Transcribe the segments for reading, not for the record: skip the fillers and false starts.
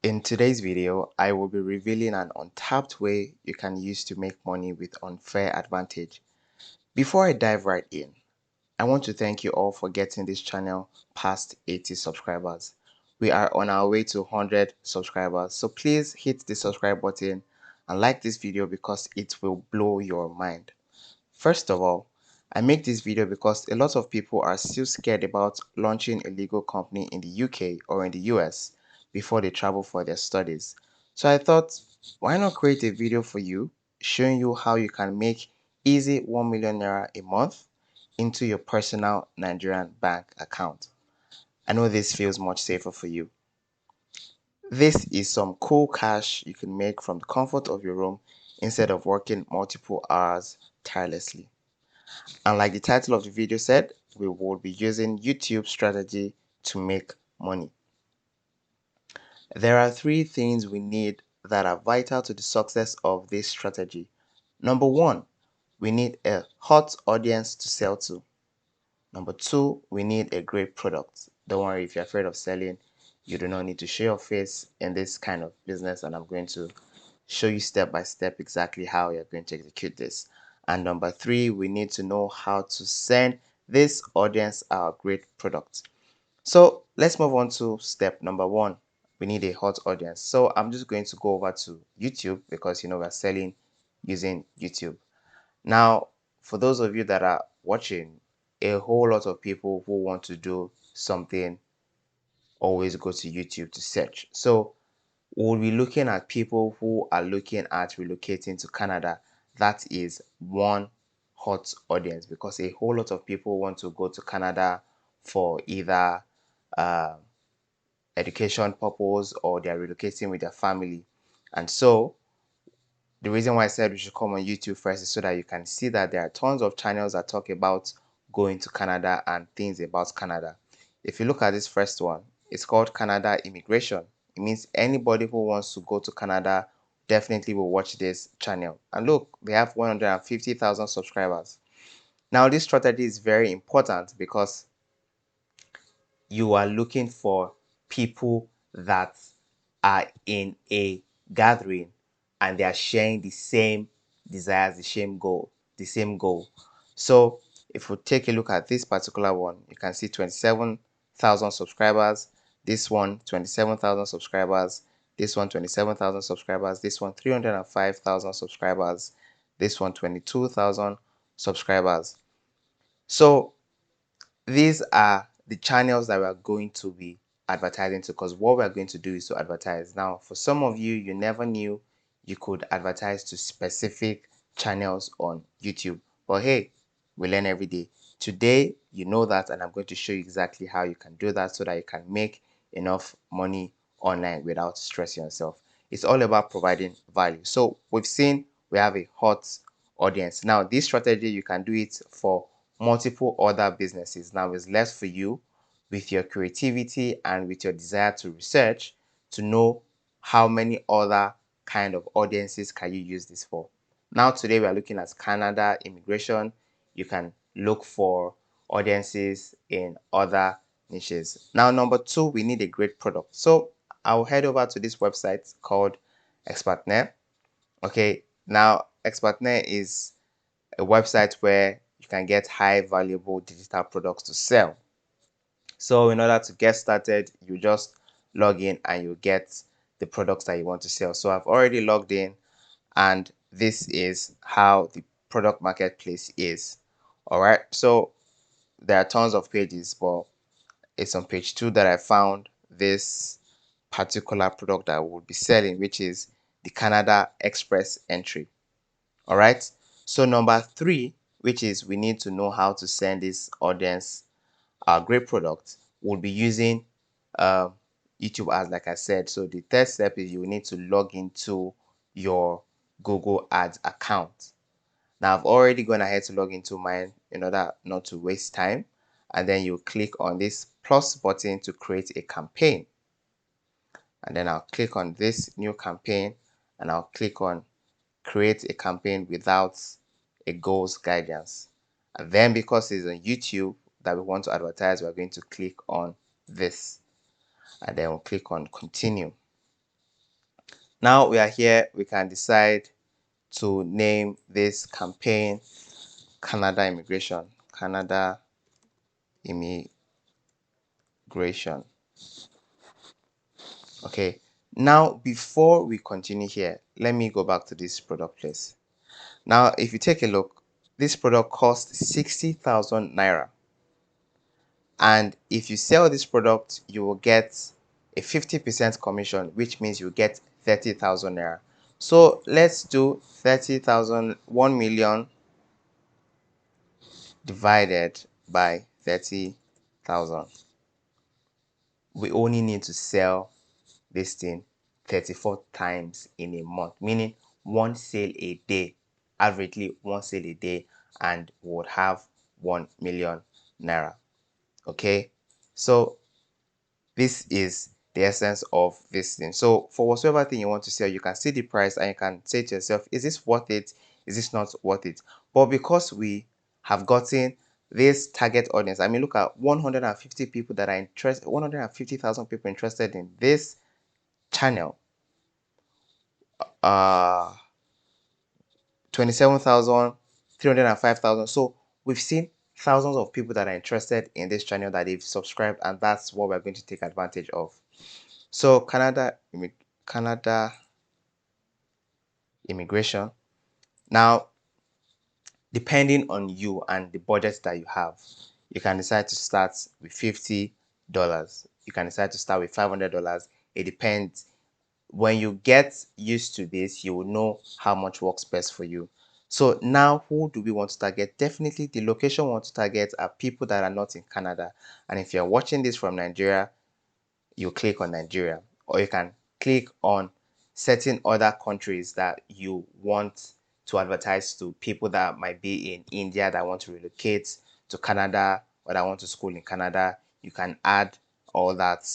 In today's video, I will be revealing an untapped way you can use to make money with unfair advantage. Before I dive right in, I want to thank you all for getting this channel past 80 subscribers. We are on our way to 100 subscribers, so please hit the subscribe button and like this video because it will blow your mind. First of all, I make this video because a lot of people are still scared about launching a legal company in the UK or in the US before they travel for their studies. So I thought, why not create a video for you showing you how you can make easy 1 million naira a month into your personal Nigerian bank account. I know this feels much safer for you. This is some cool cash you can make from the comfort of your room instead of working multiple hours tirelessly. And like the title of the video said, we will be using YouTube strategy to make money. There are three things we need that are vital to the success of this strategy. Number one, we need a hot audience to sell to. Number two, we need a great product. Don't worry, if you're afraid of selling, you do not need to show your face in this kind of business, and I'm going to show you step by step exactly how you're going to execute this. And number three, we need to know how to send this audience our great product. So let's move on to step number one. We need a hot audience. So I'm just going to go over to YouTube because we're selling using YouTube. Now, for those of you that are watching, a whole lot of people who want to do something always go to YouTube to search. So we'll be looking at people who are looking at relocating to Canada. That is one hot audience because a whole lot of people want to go to Canada for either education purpose or they're relocating with their family. And so the reason why I said we should come on YouTube first is so that you can see that there are tons of channels that talk about going to Canada and things about Canada. If you look at this first one, it's called Canada Immigration. It means anybody who wants to go to Canada definitely will watch this channel. And look, they have 150,000 subscribers. Now, this strategy is very important because you are looking for people that are in a gathering and they are sharing the same desires, the same goal. So if we take a look at this particular one, you can see 27,000 subscribers, this one 27,000 subscribers, this one 27,000 subscribers, this one 305,000 subscribers, this one 22,000 subscribers. So these are the channels that we are going to be advertising to, because what we're going to do is to advertise. Now, for some of you, you never knew you could advertise to specific channels on YouTube. But hey, we learn every day. Today, you know that, and I'm going to show you exactly how you can do that so that you can make enough money online without stressing yourself. It's all about providing value. So we've seen we have a hot audience. Now, this strategy, you can do it for multiple other businesses. Now it's left for you with your creativity and with your desire to research to know how many other kind of audiences can you use this for. Now today we are looking at Canada immigration. You can look for audiences in other niches. Now number two, we need a great product. So I'll head over to this website called Expertnet. Okay, now Expertnet is a website where you can get high valuable digital products to sell. So in order to get started, you just log in and you get the products that you want to sell. So I've already logged in and this is how the product marketplace is. All right, so there are tons of pages, but it's on page 2 that I found this particular product that I will be selling, which is the Canada Express entry. All right, so number 3, which is we need to know how to send this audience our great product, we'll be using YouTube ads, like I said. So the third step is you need to log into your Google Ads account. Now I've already gone ahead to log into mine in order not to waste time, and then you click on this plus button to create a campaign, and then I'll click on this new campaign and I'll click on create a campaign without a goals guidance. And then because it's on YouTube that we want to advertise, we're going to click on this and then we'll click on continue. Now we are here, we can decide to name this campaign Canada Immigration. Canada Immigration. Okay. Now, before we continue here, let me go back to this product place. Now, if you take a look, this product costs 60,000 Naira. And if you sell this product, you will get a 50% commission, which means you get 30,000 Naira. So let's do 30,000, 1 million divided by 30,000. We only need to sell this thing 34 times in a month, meaning one sale a day, averagely one sale a day, and would have 1 million Naira. Okay, so this is the essence of this thing. So for whatsoever thing you want to sell, you can see the price and you can say to yourself, is this worth it? Is this not worth it? But because we have gotten this target audience, I mean, look at 150 people that are interested, 150,000 people interested in this channel, 27,000, 305,000. So we've seen thousands of people that are interested in this channel that they've subscribed, and that's what we're going to take advantage of. So Canada immigration. Now, depending on you and the budget that you have, you can decide to start with $50. You can decide to start with $500. It depends. When you get used to this, you will know how much works best for you. So now, who do we want to target? Definitely the location we want to target are people that are not in Canada. And if you're watching this from Nigeria, you click on Nigeria, or you can click on certain other countries that you want to advertise to, people that might be in India that want to relocate to Canada or that want to school in Canada. You can add all that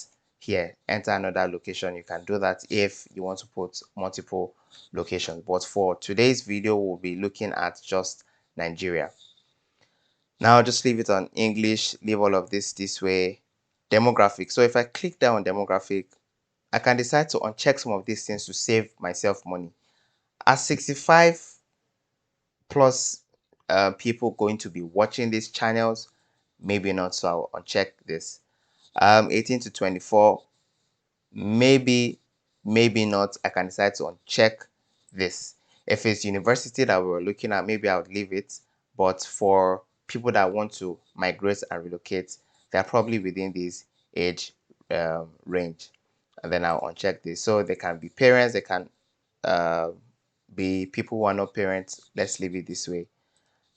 here. Enter another location. You can do that if you want to put multiple locations. But for today's video, we'll be looking at just Nigeria. Now just leave it on English, leave all of this way. Demographic. So if I click down on demographic, I can decide to uncheck some of these things to save myself money. Are 65 plus people going to be watching these channels? Maybe not, so I'll uncheck this. 18 to 24, maybe not. I can decide to uncheck this. If it's university that we're looking at, maybe I would leave it. But for people that want to migrate and relocate, they're probably within this age range. And then I'll uncheck this. So they can be parents, they can uh, be people who are not parents. Let's leave it this way.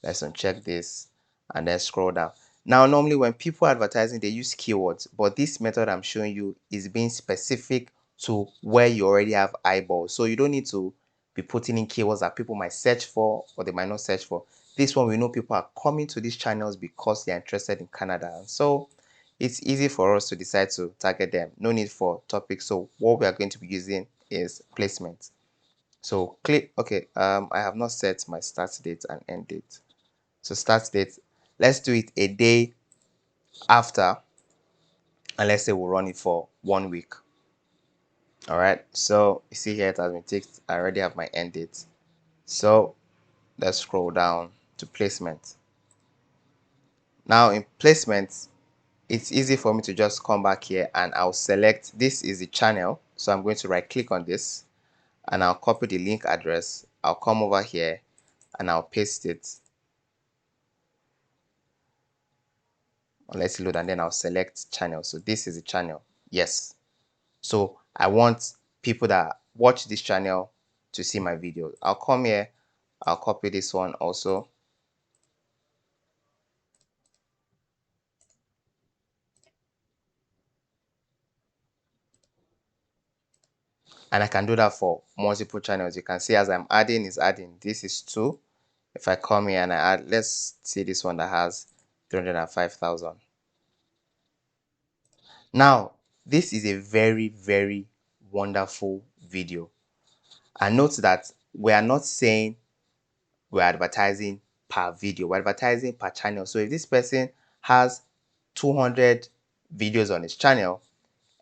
Let's uncheck this and then scroll down. Now, normally when people are advertising, they use keywords, but this method I'm showing you is being specific to where you already have eyeballs. So you don't need to be putting in keywords that people might search for or they might not search for. This one, we know people are coming to these channels because they're interested in Canada. So it's easy for us to decide to target them. No need for topics. So what we are going to be using is placement. So click, okay, I have not set my start date and end date. So start date, let's do it a day after, and let's say we'll run it for 1 week. All right, so you see here it has been ticked. I already have my end date. So let's scroll down to placement. Now in placement, it's easy for me to just come back here and I'll select, this is the channel. So I'm going to right click on this and I'll copy the link address. I'll come over here and I'll paste it. Let's load, and then I'll select channel. So this is the channel. Yes. So I want people that watch this channel to see my video. I'll come here, I'll copy this one also. And I can do that for multiple channels. You can see as I'm adding, is adding. This is 2. If I come here and I add, let's see this one that has 305,000. Now, this is a very, very wonderful video. And note that we are not saying we're advertising per video, we're advertising per channel. So if this person has 200 videos on his channel,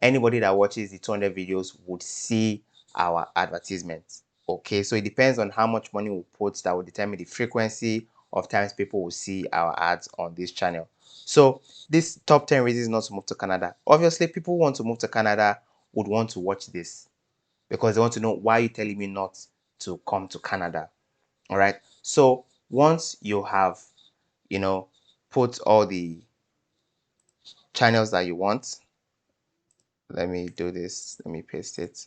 anybody that watches the 200 videos would see our advertisements. Okay, so it depends on how much money we put that will determine the frequency of times people will see our ads on this channel. So this top 10 reasons not to move to Canada. Obviously, people who want to move to Canada would want to watch this because they want to know, why are you telling me not to come to Canada? All right. So once you have, put all the channels that you want, let me do this. Let me paste it.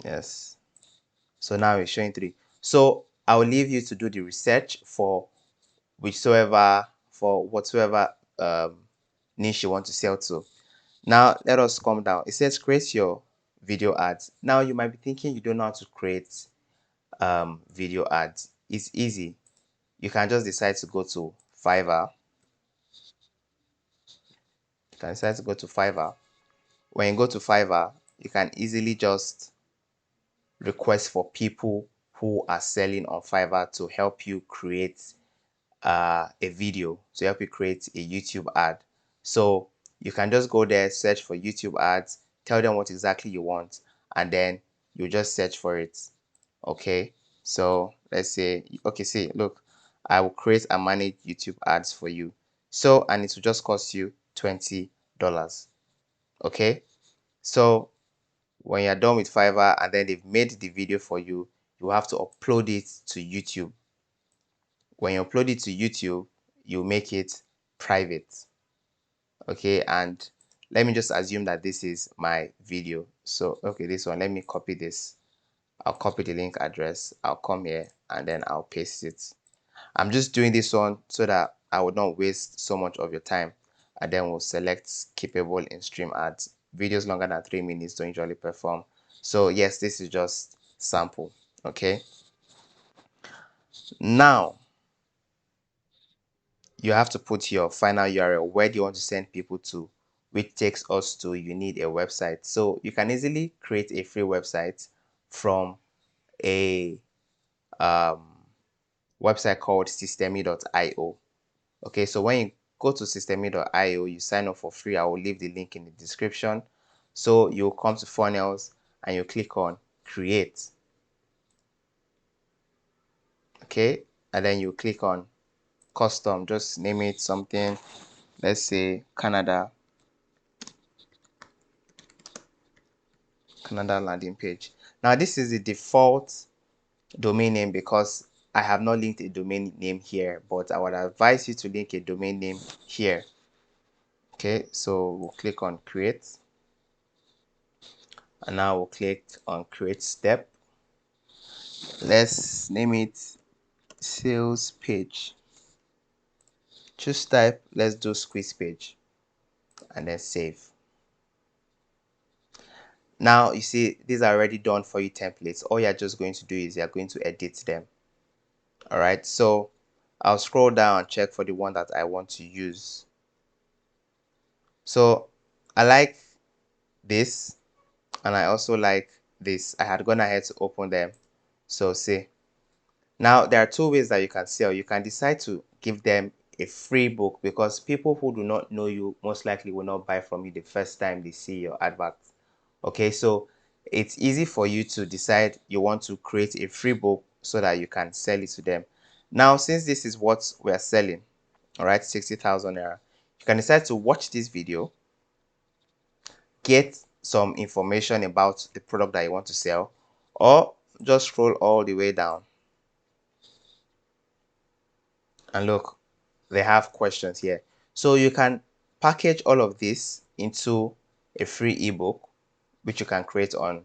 Yes. So now it's showing 3. So I'll leave you to do the research for whatsoever niche you want to sell to. Now let us come down. It says create your video ads. Now you might be thinking you don't know how to create video ads. It's easy. You can just decide to go to Fiverr. You can decide to go to Fiverr. When you go to Fiverr, you can easily just request for people who are selling on Fiverr to help you create a video, to help you create a YouTube ad. So you can just go there, search for YouTube ads, tell them what exactly you want, and then you just search for it. Okay, so let's say, okay, see, look, I will create and manage YouTube ads for you. So, and it will just cost you $20. Okay, so when you're done with Fiverr and then they've made the video for you, you have to upload it to YouTube. When you upload it to YouTube, you make it private. Okay, and let me just assume that this is my video. So, okay, this one, let me copy this. I'll copy the link address. I'll come here and then I'll paste it. I'm just doing this one so that I would not waste so much of your time. And then we'll select capable in stream ads. Videos longer than 3 minutes don't usually perform. So yes, this is just sample. Okay. Now you have to put your final URL. Where do you want to send people to? Which takes us to, you need a website. So you can easily create a free website from a website called systemy.io. Okay, so when you go to systemy.io, you sign up for free. I will leave the link in the description. So you'll come to funnels and you click on create. Okay, and then you click on custom. Just name it something. Let's say Canada landing page. Now this is the default domain name because I have not linked a domain name here, but I would advise you to link a domain name here. Okay, so we'll click on create, and now we'll click on create step. Let's name it sales page. Just type, let's do squeeze page, and then save. Now you see these are already done for you templates. All you're just going to do is you're going to edit them. All right, so I'll scroll down and check for the one that I want to use. So I like this, and I also like this. I had gone ahead to open them. So see, now there are 2 ways that you can sell. You can decide to give them a free book, because people who do not know you most likely will not buy from you the first time they see your advert. Okay, so it's easy for you to decide you want to create a free book so that you can sell it to them. Now, since this is what we are selling, all right, 60,000 naira, you can decide to watch this video, get some information about the product that you want to sell, or just scroll all the way down and look, they have questions here. So you can package all of this into a free ebook, which you can create on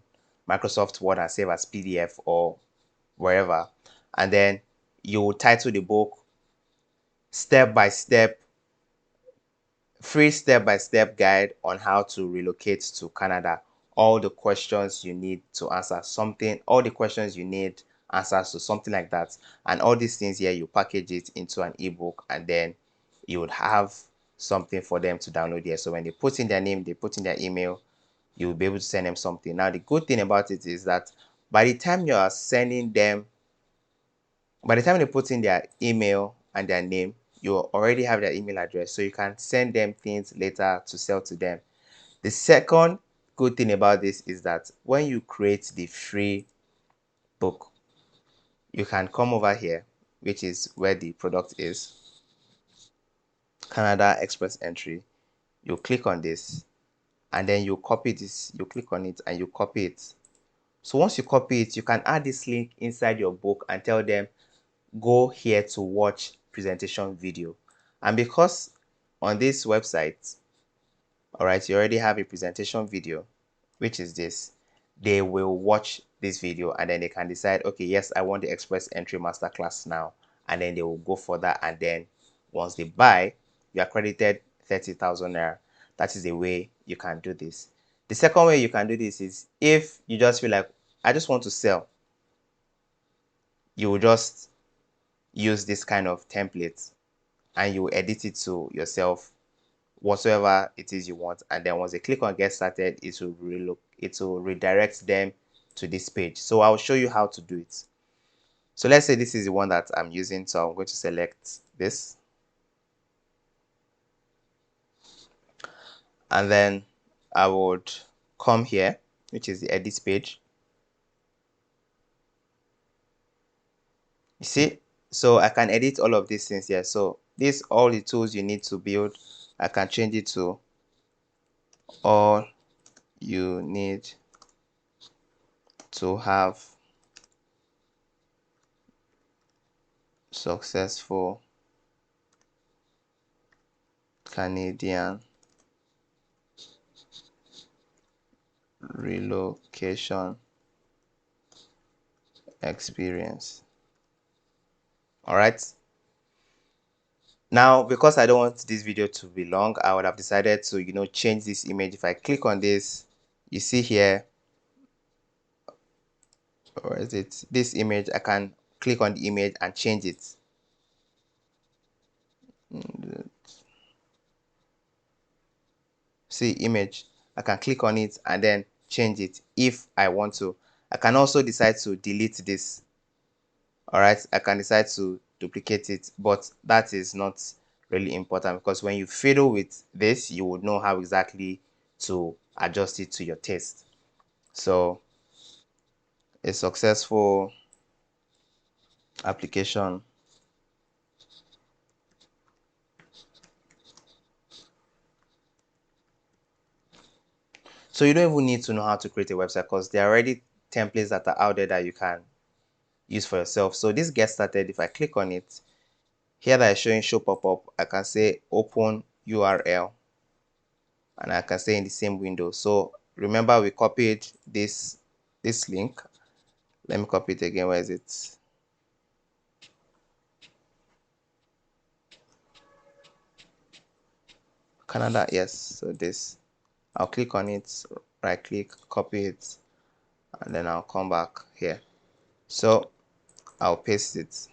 Microsoft Word and save as PDF or wherever, and then you will title the book step by step, free step-by-step guide on how to relocate to Canada. All the questions you need to answer something, all the questions you need answers to, something like that. And all these things here, you package it into an ebook, and then you would have something for them to download here. So when they put in their name, they put in their email, you'll be able to send them something. Now the good thing about it is that by the time you are sending them, by the time they put in their email and their name, you already have their email address, so you can send them things later to sell to them. The second good thing about this is that when you create the free book, you can come over here, which is where the product is, Canada Express entry. You click on this and then you copy this. You click on it and you copy it. So once you copy it, you can add this link inside your book and tell them, go here to watch presentation video. And because on this website, all right, you already have a presentation video, which is this, they will watch this video and then they can decide, okay, yes, I want the express entry masterclass now, and then they will go for that. And then once they buy, you are credited 30,000 naira. That is the way you can do this. The second way you can do this is if you just feel like, I just want to sell, you will just use this kind of template and you edit it to yourself, whatsoever it is you want. And then once they click on get started, it will redirect them to this page. So I'll show you how to do it. So let's say this is the one that I'm using. So I'm going to select this. And then I would come here, which is the edit page. You see, so I can edit all of these things here. So these all the tools you need to build. I can change it to all you need to have successful Canadian relocation experience. All right, now because I don't want this video to be long, I would have decided to change this image. If I click on this, you see here, or is it this image? I can click on the image and change it. See image, I can click on it and then change it if I want to. I can also decide to delete this. All right, I can decide to duplicate it, but that is not really important because when you fiddle with this, you would know how exactly to adjust it to your taste. So a successful application so you don't even need to know how to create a website because there are already templates that are out there that you can use for yourself. So this get started, if I click on it here that is showing show pop-up, I can say open URL and I can say in the same window. So remember we copied this link. Let me copy it again. Where is it? Canada, yes. So this, I'll click on it, right click, copy it, and then I'll come back here. So I'll paste it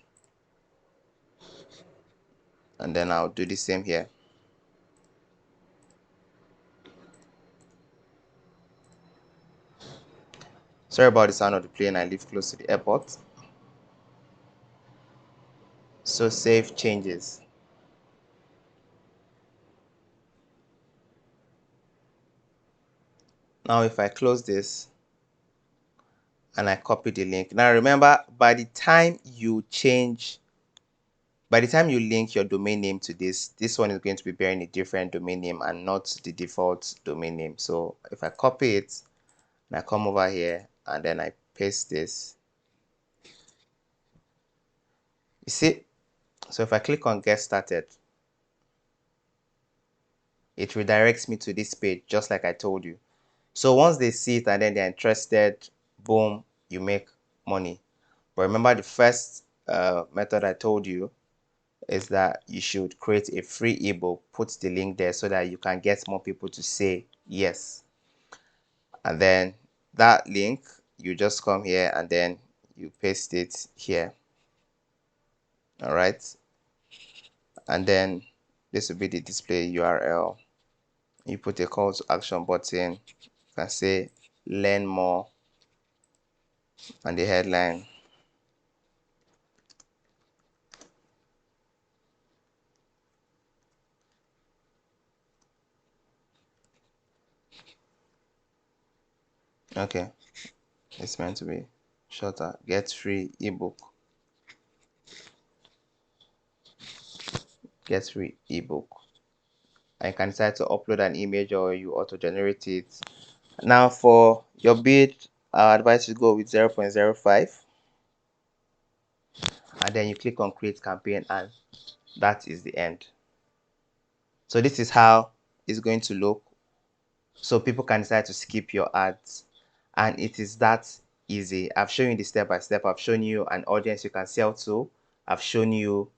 and then I'll do the same here. Sorry about the sound of the plane. I live close to the airport. So save changes. Now if I close this and I copy the link. Now remember, by the time you link your domain name to this one is going to be bearing a different domain name and not the default domain name. So if I copy it and I come over here and then I paste this, you see, so if I click on get started, it redirects me to this page just like I told you. So once they see it and then they're interested, boom, you make money. But remember the first method I told you is that you should create a free ebook, put the link there so that you can get more people to say yes. And then that link, you just come here and then you paste it here. All right. And then this will be the display URL. You put a call to action button. You can say learn more and the headline. Okay, it's meant to be shorter. Get free ebook. Get free ebook. I can decide to upload an image or you auto generate it. Now for your bid, I advise you go with 0.05, and then you click on create campaign, and that is the end. So this is how it's going to look. So people can decide to skip your ads, and it is that easy. I've shown you the step by step. I've shown you an audience you can sell to. I've shown you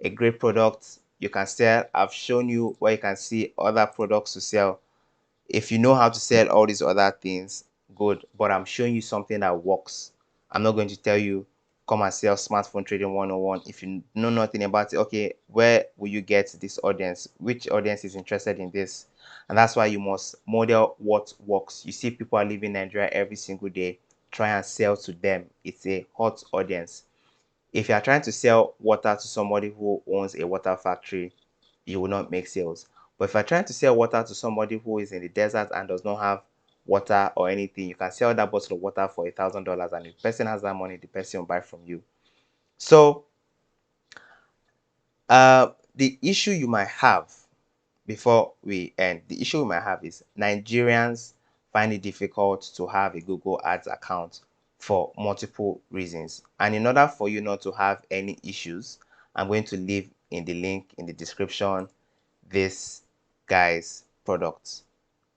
a great product you can sell. I've shown you where you can see other products to sell. If you know how to sell all these other things, good, but I'm showing you something that works. I'm not going to tell you come and sell smartphone trading 101 if you know nothing about it. Okay, where will you get this audience? Which audience is interested in this? And that's why you must model what works. You see people are leaving Nigeria every single day. Try and sell to them. It's a hot audience. If you are trying to sell water to somebody who owns a water factory, you will not make sales. But if you're trying to sell water to somebody who is in the desert and does not have water or anything, you can sell that bottle of water for $1,000, and if the person has that money, the person will buy from you. So the issue you might have, before we end, the issue we might have is Nigerians find it difficult to have a Google Ads account for multiple reasons. And in order for you not to have any issues, I'm going to leave in the link in the description this guy's products.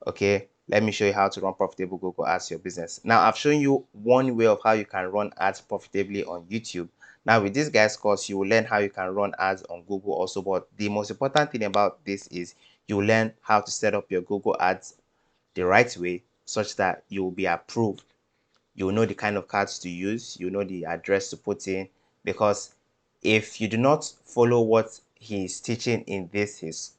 Okay, let me show you how to run profitable Google ads to your business. Now I've shown you one way of how you can run ads profitably on YouTube. Now with this guy's course, you will learn how you can run ads on Google also, but the most important thing about this is you will learn how to set up your Google ads the right way such that you will be approved. You will know the kind of cards to use, you know the address to put in, because if you do not follow what he is teaching in his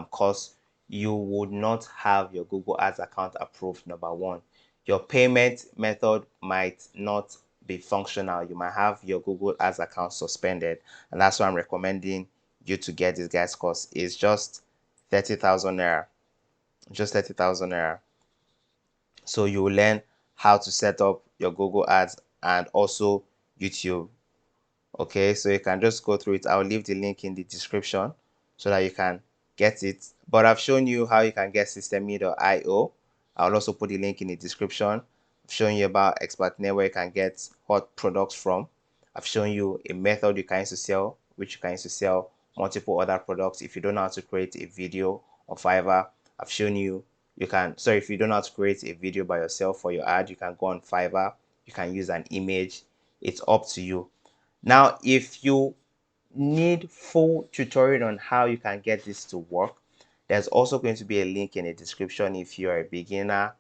course, you would not have your Google Ads account approved. Number one, your payment method might not be functional. You might have your Google Ads account suspended, and that's why I'm recommending you to get this guy's course. It's just 30,000 naira, just 30,000 naira. So you will learn how to set up your Google Ads and also YouTube. Okay, so you can just go through it. I'll leave the link in the description so that you can get it. But I've shown you how you can get systeme.io. I'll also put the link in the description. I've shown you about ExpertNet, where you can get hot products from. I've shown you a method you can use to sell, which you can use to sell multiple other products. If you don't know how to create a video on Fiverr, I've shown you if you don't know how to create a video by yourself for your ad, you can go on Fiverr. You can use an image. It's up to you. Now, if you need full tutorial on how you can get this to work, there's also going to be a link in the description if you're a beginner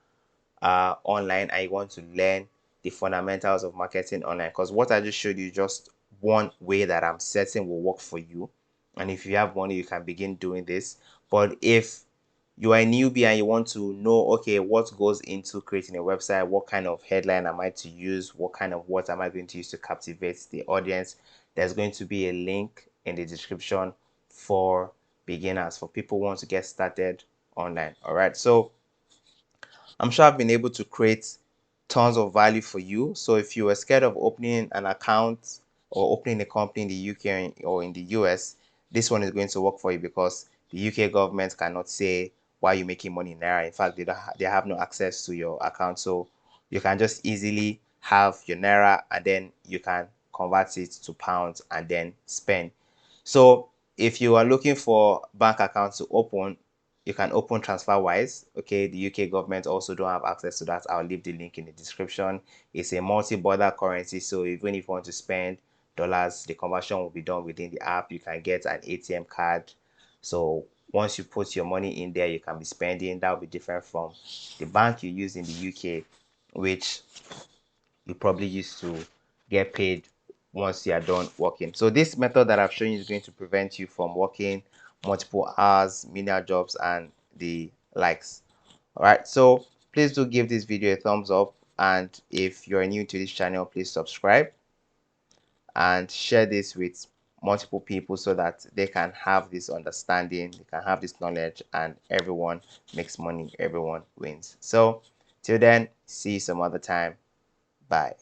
online and you want to learn the fundamentals of marketing online, because what I just showed you just one way that I'm certain will work for you. And if you have money, you can begin doing this. But if you are a newbie and you want to know, okay, what goes into creating a website, what kind of headline am I to use, what kind of words am I going to use to captivate the audience, there's going to be a link in the description for beginners, for people who want to get started online. All right, so I'm sure I've been able to create tons of value for you. So if you were scared of opening an account or opening a company in the UK or in the US, this one is going to work for you, because the UK government cannot say why you're making money in Naira. In fact, they have no access to your account. So you can just easily have your Naira and then you can convert it to pounds and then spend. So if you are looking for bank accounts to open, you can open TransferWise. Okay, the UK government also don't have access to that. I'll leave the link in the description. It's a multi-border currency, so even if you want to spend dollars, the conversion will be done within the app. You can get an ATM card. So once you put your money in there, you can be spending. That will be different from the bank you use in the UK, which you probably used to get paid once you are done working. So this method that I've shown you is going to prevent you from working multiple hours, menial jobs, and the likes. All right, so please do give this video a thumbs up, and if you're new to this channel, please subscribe and share this with multiple people so that they can have this understanding, they can have this knowledge, and everyone makes money, everyone wins. So till then, See you some other time. Bye.